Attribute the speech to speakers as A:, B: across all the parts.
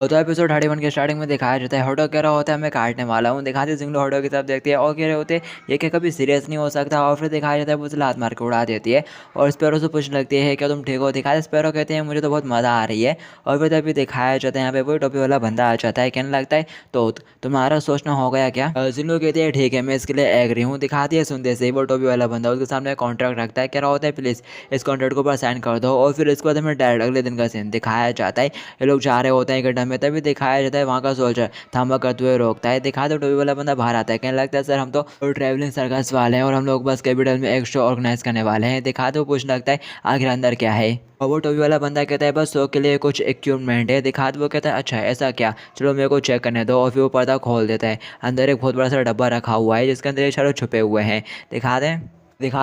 A: तो एपिसोड 31 के स्टार्टिंग में दिखाया जाता है हॉटडॉग कह रहा होता है मैं काटने वाला हूँ। दिखाते हैं जिंगलो हॉटडॉग की तरफ देखती है और कह रहे होते हैं ये क्या कभी सीरियस नहीं हो सकता। और फिर दिखाया जाता है वो उसे लात मार के उड़ा देती है और स्पैरो से पूछने लगती है क्या तुम ठीक हो। दिखाते स्पैरो कहते हैं मुझे तो बहुत मज़ा आ रही है। और फिर तभी दिखाया जाता है यहाँ पे वही टोपी वाला बंदा आ जाता है कहने लगता है तो तुम्हारा सोचना हो गया क्या। जिंगलो कहती है ठीक है मैं इसके लिए एग्री हूँ। दिखाती है सुनते से ही वो टोपी वाला बंदा उसके सामने कॉन्ट्रैक्ट रखता है कह रहा होता है प्लीज़ इस कॉन्ट्रैक्ट को ऊपर साइन कर दो। और फिर इसके बाद हमें डायरेक्ट अगले दिन का सीन दिखाया जाता है। ये लोग जा रहे होते हैं गड्ढा में तभी दिखाया जाता है वहाँ का सोल्जर थामा करते हुए रोकता है। दिखा दो टोपी वाला बंदा बाहर आता है कहने लगता है सर हम तो ट्रैवलिंग सर्कस वाले हैं और हम लोग बस कैपिटल में एक शो ऑर्गेनाइज करने वाले हैं। दिखा दो पूछने लगता है आखिर अंदर क्या है। और वो टोपी वाला बंदा कहता है बस शो के लिए कुछ इक्विपमेंट है। दिखा दो वो कहता है अच्छा ऐसा क्या चलो मेरे को चेक करने दो। और फिर वो पर्दा खोल देता है अंदर एक बहुत बड़ा सा डब्बा रखा हुआ है जिसके अंदर ये सारे छुपे हुए हैं। दिखा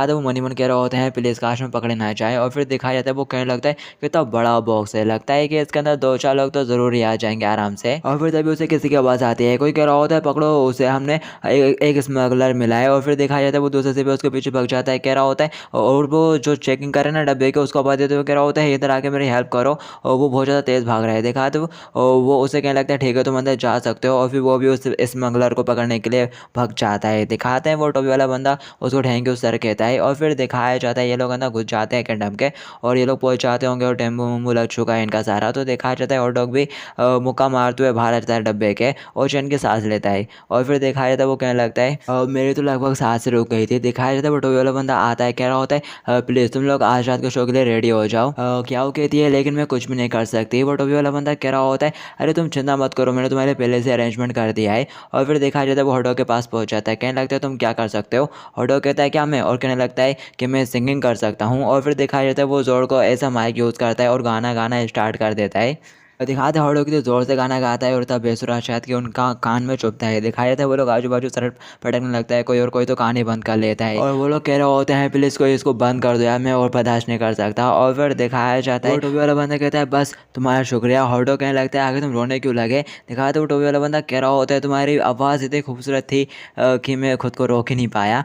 A: दे वो मनी मन कह रहा होते हैं प्लीज़ काश में पकड़े ना जाए। और फिर दिखाया जाता है वो कहने लगता है कितना बड़ा बॉक्स है लगता है कि इसके अंदर दो चार लोग तो ज़रूर ही आ जाएंगे आराम से। और फिर तभी उसे किसी की आवाज़ आती है कोई कह रहा होता है पकड़ो उसे हमने एक स्मगलर मिला है। और फिर दिखाया जाता है वो दूसरे से भी उसके पीछे भग जाता है कह रहा होता है और वो जो चेकिंग करे ना डब्बे के उसको आवाज़ देते हुए कह रहा होता है इधर आके मेरी हेल्प करो। और वो बहुत ज़्यादा तेज़ भाग रहा है। दिखा तो वो उसे कहने लगता है ठीक है तुम अंदर जा सकते हो। और फिर वो भी उस स्मगलर को पकड़ने के लिए भग जाता है। दिखाते हैं वो टोपी वाला बंदा उसको ठेंगे उस सर कहता है। और फिर दिखाया जाता है ये लोग अंदर घुस जाते हैं कैंडम के और ये लोग पहुंच जाते होंगे और टेम्पो वेम्पो लग चुका है इनका सारा। तो दिखाया जाता है हॉट डॉग भी मुक्का मारते हुए बाहर आ जाता है डब्बे के और चैन की सांस लेता है। और फिर दिखाया जाता है वो कहने लगता है मेरी तो लगभग सांस रुक गई थी। दिखाया जाता है वो टोपी वाला बंदा आता है कह रहा होता है प्लीज़ तुम लोग आज रात के शो के लिए रेडी हो जाओ। क्या वो कहती है लेकिन मैं कुछ भी नहीं कर सकती। वो टोपी वाला बंदा कह रहा होता है अरे तुम चिंता मत करो मैंने तुम्हारे पहले से अरेंजमेंट कर दिया है। और फिर दिखाया जाता है वो हॉट डॉग के पास पहुंच जाता है कहने लगता है तुम क्या कर सकते हो। हॉट डॉग कहता है क्या मैं और कहने लगता है कि मैं सिंगिंग कर सकता हूँ। और फिर दिखाया जाता है वो ज़ोर को ऐसा माइक यूज़ करता है और गाना गाना स्टार्ट कर देता है। दिखाते हैं हॉट की तो ज़ोर से गाना गाता है और तब बेसुरा शायद कि उनका कान में चुभता है। दिखाया जाता है वो लोग आजू बाजू सर पटकने लगता है कोई और कोई तो कान ही बंद कर लेता है। और वो लोग कह रहे होते हैं प्लीज़ कोई इसको बंद कर दो यार मैं और बर्दाश्त नहीं कर सकता। और फिर दिखाया जाता है टोपी वाला बंदा कहता है बस तुम्हारा शुक्रिया। हॉटो कहने लगता है आगे तुम रोने क्यों लगे। दिखाते वो टोपी वाला बंदा कह रहा होता है तुम्हारी आवाज़ इतनी खूबसूरत थी कि मैं खुद को रोक ही नहीं पाया।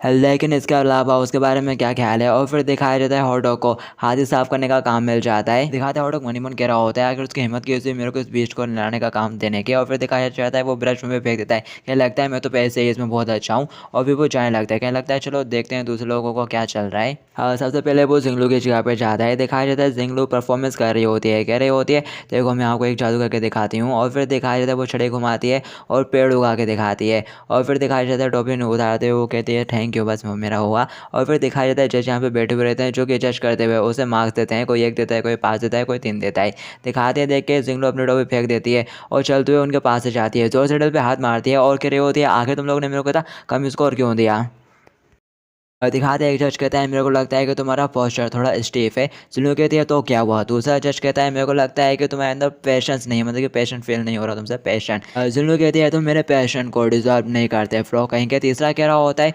A: लेकिन इसके अलावा उसके बारे में क्या ख्याल है। और फिर दिखाया जाता है हॉट डॉग को हाथी साफ करने का काम मिल जाता है। दिखाते हैं हॉट डॉग मनी मन कह रहा होता है अगर उसकी हिम्मत की हुई मेरे को इस बीस्ट को लाने का काम देने की। और फिर दिखाया जाता है वो ब्रश में फेंक देता है क्या लगता है मैं तो पैसे ही इसमें बहुत अच्छा हूँ। और फिर वो जाने लगता है क्या लगता है चलो देखते हैं दूसरे लोगों को क्या चल रहा है। सबसे पहले वो जिंगलू की जगह पे जाता है। दिखाया जाता है जिंगलू परफॉर्मेंस कर रही होती है कह रही होती है देखो मैं आपको एक जादू करके दिखाती हूँ। और फिर दिखाया जाता है वो छड़ी घुमाती है और पेड़ उगा के दिखाती है। और फिर दिखाया जाता है टोपी उतारते हुए वो कहती है थैंक यू बस मेरा हुआ। और फिर दिखाया जाता है जज यहाँ पे बैठे हुए रहते हैं जो कि जज करते हुए उसे मार्क्स देते हैं कोई 1 देता है कोई 5 देता है कोई 3 देता है। दिखाते हैं देख के जिंगलो अपने टोपी फेंक देती है और चलते हुए उनके पास से जाती है जोर से दिल पे हाथ मारती है और कह रही होती है आखिर तुम लोगों ने मेरे को था कम स्कोर क्यों दिया। दिखाते हैं एक जज कहता है मेरे को लगता है कि तुम्हारा पोस्चर थोड़ा स्टीफ है। जिन्होंने कहती है तो क्या हुआ। दूसरा जज कहता है मेरे को लगता है कि तुम्हारे अंदर पेशेंस नहीं है मतलब कि पैशन फील नहीं हो रहा तुमसे पैशन। जिन्होंने कहती है तुम मेरे पैशन को डिजर्व नहीं करते फ्लो कहीं के। तीसरा कह रहा होता है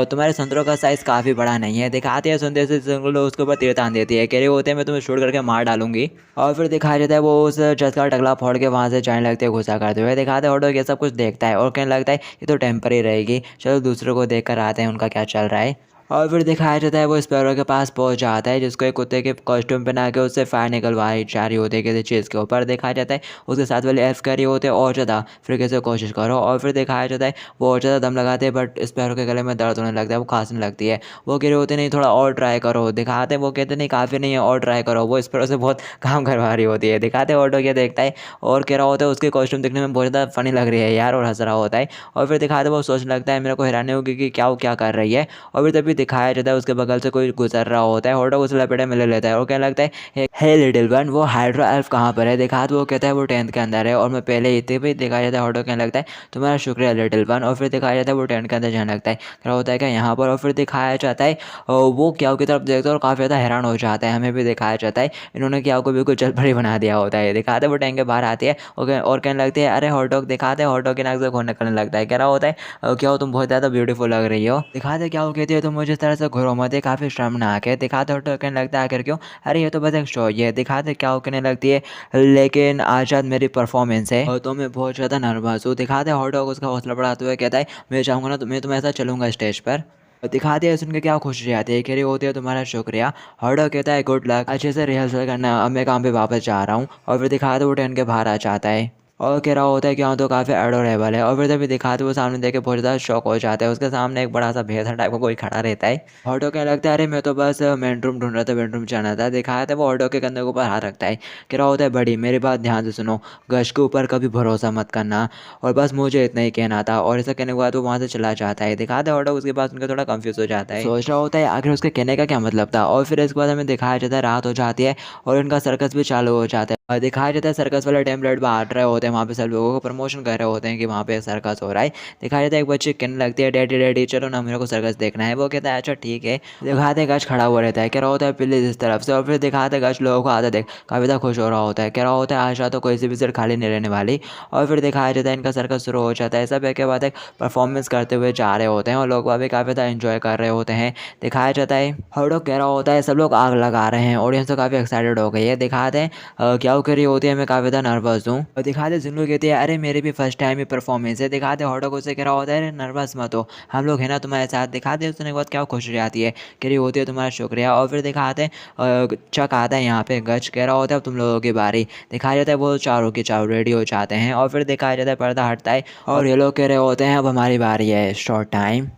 A: तुम्हारे संतरों का साइज़ काफ़ी बड़ा नहीं है। दिखाते हैं सुनते से जिन्होंने उसके ऊपर तीर तान देती है कह रहे होते हैं मैं तुम्हें शूट करके मार डालूंगी। और फिर दिखाया जाता है वो उस जज का टकला फोड़ के वहाँ से जाने लगते हैं गुस्सा करते हुए। दिखाते हैं ऑटो ये सब कुछ देखता है और कहने लगता है ये तो टेम्पररी रहेगी चलो दूसरों को देख कर आते हैं उनका क्या चल रहा है। और फिर दिखाया जाता है वो स्पैरो के पास पहुंच जाता है जिसको एक कुत्ते के कॉस्ट्यूम पहना के उससे फायर निकलवाई जा रही होती है किसी चीज़ के ऊपर। दिखाया जाता है उसके साथ वाले एल्फ कर रही होते हैं और ज़्यादा फिर कैसे कोशिश करो। और फिर दिखाया जाता है वो और ज़्यादा दम लगाते हैं बट स्पैरो के गले में दर्द होने लगता है वो खांसने लगती है। वो कह रहे होते नहीं थोड़ा और ट्राई करो। दिखाते हैं वो कहते नहीं काफ़ी नहीं है और ट्राई करो। वो स्पैरो से बहुत काम करवा रही होती है। दिखाते हैं ऑटो क्या देखता है और कह रहा होता है उसके कॉस्ट्यूम दिखने में बहुत ज़्यादा फनी लग रही है यार और हंस रहा होता है। और फिर दिखाते वो सोचने लगता है मेरे को हैरानी होगी कि क्या वो क्या कर रही है। और फिर तभी दिखाया जाता है उसके बगल से कोई गुजर रहा होता है हॉट डॉग उसे लपेटे में ले लेता है और कहने लगता है हे लिटिल वन वो हाइड्रा एल्फ कहाँ पर है। दिखा तो वो कहता है वो 10th के अंदर है और मैं पहले ही थे भी। दिखाया जाता है हॉट डॉग कहने लगता है तुम्हारा शुक्रिया लिटिल वन। और फिर दिखाया जाता है वो 10th के अंदर जाने लगता है क्या होता है क्या यहाँ पर। और फिर दिखाया जाता है वो क्याओ की तरफ देखता है और काफ़ी ज़्यादा हैरान हो जाता है। हमें भी दिखाया जाता है इन्होंने क्याओ को बिल्कुल जलपरी बना दिया होता है। दिखाते हैं वो टैंक के बाहर आती है और कहने लगती है अरे हॉट डॉग। दिखाते हैं हॉट डॉग के नाक से खून निकलने लगता है कह रहा होता है क्या हो तुम बहुत ज़्यादा ब्यूटीफुल लग रही हो। दिखाते क्या वो कहती है तुम मुझे इस तरह से घुरो मत है काफ़ी शर्मनाक है। दिखाते हो तो कहने लगता है आखिर क्यों अरे ये तो बस एक शो ही है। दिखाते क्या वो कहने लगती है लेकिन आज रात मेरी परफॉर्मेंस है और तो मैं बहुत ज़्यादा नर्वस हूँ। दिखाते हॉट डॉग उसका हौसला बढ़ाते हुए कहता है मैं चाहूँगा ना तो मैं तुम्हें ऐसा चलूँगा स्टेज पर। दिखाते हैं सुन के क्या खुशी आती है, कह रही होती है तुम्हारा शुक्रिया। हॉटडॉग कहता है गुड लक, अच्छे से रिहर्सल करना, अब मैं काम पे वापस जा रहा हूँ। और फिर दिखाते वो ट्रेन के बाहर आ जाता है और कह रहा होता है कि हाँ तो काफ़ी एडोरेबल है। और फिर तभी दिखाते वो सामने देख के बहुत ज़्यादा शॉक हो जाता है, उसके सामने एक बड़ा सा भैंसा टाइप का कोई खड़ा रहता है। ऑटो कहने लगता है अरे मैं तो बस बेडरूम ढूंढ रहा था, बेडरूम जाना था। दिखाया था वो ऑटो के कंधे के ऊपर हाथ रखता है, कह रहा होता है बड़ी मेरी बात ध्यान से सुनो, गश के ऊपर कभी भरोसा मत करना, और बस मुझे इतना ही कहना था। और ऐसा कहने के बाद वो वहाँ से चला जाता है। दिखाते ऑटो उसके बाद उनका थोड़ा कंफ्यूज हो जाता है, सोच रहा होता है आखिर उसके कहने का क्या मतलब था। और फिर इसके बाद हमें दिखाया जाता है रात हो जाती है और इनका सर्कस भी चालू हो जाता है। और दिखाया जाता है सर्कस वाले टेम्पलेट बांट रहे होते हैं, वहाँ पे सब लोगों को प्रमोशन कर रहे होते हैं कि वहाँ पे सर्कस हो रहा है। दिखाया जाता है एक बच्चे कहने लगती है डैडी डैडी चलो ना मेरे को सर्कस देखना है। वो कहता है अच्छा ठीक है। दिखाते गज खड़ा हुआ रहता है, कह रहा होता है प्लीज इस तरफ से। और फिर दिखाते गज लोगों को आता देख काफ़ी ज़्यादा खुश हो रहा होता है, कह रहा होता है आशा तो कोई सी भी सीट खाली नहीं रहने वाली। और फिर दिखाया जाता है इनका सर्कस शुरू हो जाता है। सब एक के बाद एक परफॉर्मेंस करते हुए जा रहे होते हैं और लोग भी काफ़ी ज़्यादा इंजॉय कर रहे होते हैं। दिखाया जाता है हॉटडॉग कह रहा होता है सब लोग आग लगा रहे हैं, ऑडियंस तो काफ़ी एक्साइटेड हो गई है। दिखाते हैं क्या वो कर रही होती है मैं काफ़ी ज़्यादा नर्वस हूँ। और दिखाते जिंगलू कहती है अरे मेरे भी फर्स्ट टाइम ही परफॉर्मेंस है। दिखाते हॉटडॉग उसे कह रहा होता है अरे नर्वस मत हो, हम लोग हैं ना तुम्हारे साथ। दिखाते उसने के बाद क्या खुशी आती है, कह रही होती है तुम्हारा शुक्रिया। और फिर दिखाते चक आता है यहाँ पे, गच कह रहा होता है अब तुम लोगों की बारी। दिखाया जाता है वो चारों के चारों रेडी हो जाते हैं और फिर दिखाया जाता है पर्दा हटता है और ये लोग कह रहे होते हैं अब हमारी बारी है, शॉर्ट टाइम।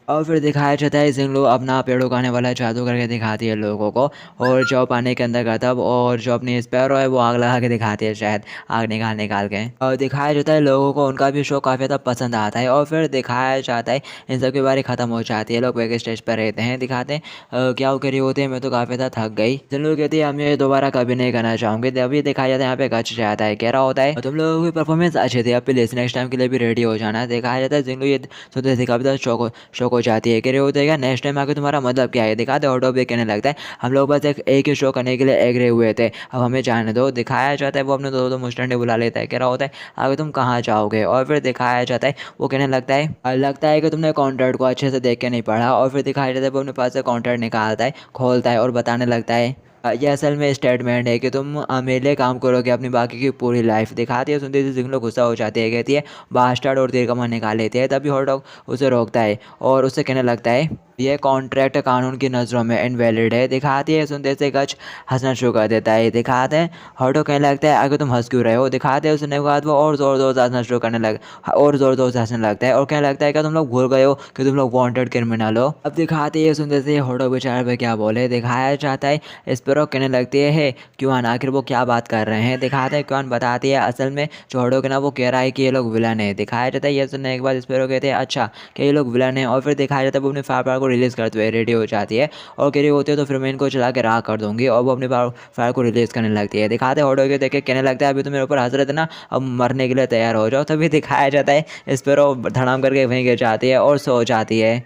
A: और फिर दिखाया जाता है जिंगलू अपना पेड़ उगाने वाला जादू करके दिखाती है लोगों को। और जो पानी के अंदर का तब और जो अपनी स्पैरो है वो आग लगा के दिखाती है, शायद आग निकाल निकाल के। और दिखाया जाता है लोगों को उनका भी शो काफ़ी ज़्यादा पसंद आता है। और फिर दिखाया जाता है इन सब की बारी ख़त्म हो जाती है, लोग बैक स्टेज पर रहते हैं। दिखाते हैं क्या वो करी होती है मैं तो काफ़ी ज़्यादा थक गई। जिंगलू कहती है हम ये दोबारा कभी नहीं करना चाहूँगी। अभी दिखाया जाता है यहाँ पे गच जाता है, कह रहा होता है तुम लोगों की परफॉर्मेंस अच्छी थी, अब प्लीज़ नेक्स्ट टाइम के लिए भी रेडी हो जाना। दिखाया जाता है जिंगलू ये सुनते थे काफ़ी ज़्यादा शौक हो जाती है, कह रही होती है नेक्स्ट टाइम आके तुम्हारा मतलब क्या है। दिखाते ऑटो भी कहने लगता है हम लोग बस एक ही शो करने के लिए एग्री हुए थे, अब हमें जाने दो। दिखाया जाता है वो अपने दो मुस्टंडे बुला लेता है, कह रहा होता है आगे तुम कहाँ जाओगे। और फिर दिखाया जाता है वो कहने लगता है कि तुमने कॉन्ट्रैक्ट को अच्छे से देख के नहीं पढ़ा। और फिर दिखाया जाता है वो अपने पास से कॉन्ट्रैक्ट निकालता है, खोलता है और बताने लगता है ये असल में स्टेटमेंट है कि तुम मेरे लिए काम करोगे अपनी बाकी की पूरी लाइफ। दिखाती है सुनते ही जिंगलो गुस्सा हो जाती है, कहती है बास्टर्ड, और तीर कमान निकाल लेती है। तभी हॉट डॉग उसे रोकता है और उससे कहने लगता है ये कॉन्ट्रैक्ट कानून की नज़रों में इनवैलिड है। दिखाती है सुनते से गच हंसना शुरू कर देता है। दिखाते हैं हॉटो कहने लगता है आगे तुम हंस क्यों रहे हो। दिखाते हैं सुनने के बाद वो और ज़ोर ज़ोर से हंसना शुरू करने लग और ज़ोर ज़ोर से हंसने लगता है और कहने लगता है क्या तुम लोग भूल गए हो कि तुम लोग वांटेड क्रिमिनल हो। अब दिखाते हैं सुनते से हॉटो बेचारे पे क्या बोले। दिखाया जाता है स्पैरो कहने लगती है क्यों आखिर वो क्या बात कर रहे हैं। दिखाते हैं क्यों बताती है असल में जो हॉटो के ना वो कह रहा है कि ये लोग विलन है। दिखाया जाता है ये सुनने के बाद स्पैरो कहते हैं अच्छा कि ये लोग विलन है। और फिर दिखाया जाता है वो अपने फायर को रिलीज़ करते हुए रेडी हो जाती है और कह रही होती है तो फिर मैं इनको चला के राख कर दूंगी। और वो अपने फायर को रिलीज़ करने लगती है। दिखाते हैं ऑटो के देख के कहने लगता है अभी तो मेरे ऊपर हंस रहे थे ना, अब मरने के लिए तैयार हो जाओ। तभी दिखाया जाता है स्पैरो धड़ाम करके वहीं गिर जाती है और सो जाती है।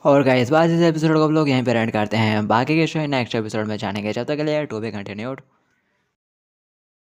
A: और गाइस बात इस एपिसोड को हम लोग यहीं पर एंड करते हैं, बाकी के शो नेक्स्ट एपिसोड में जानेंगे। जब तक के लिए टू बी कंटिन्यूड।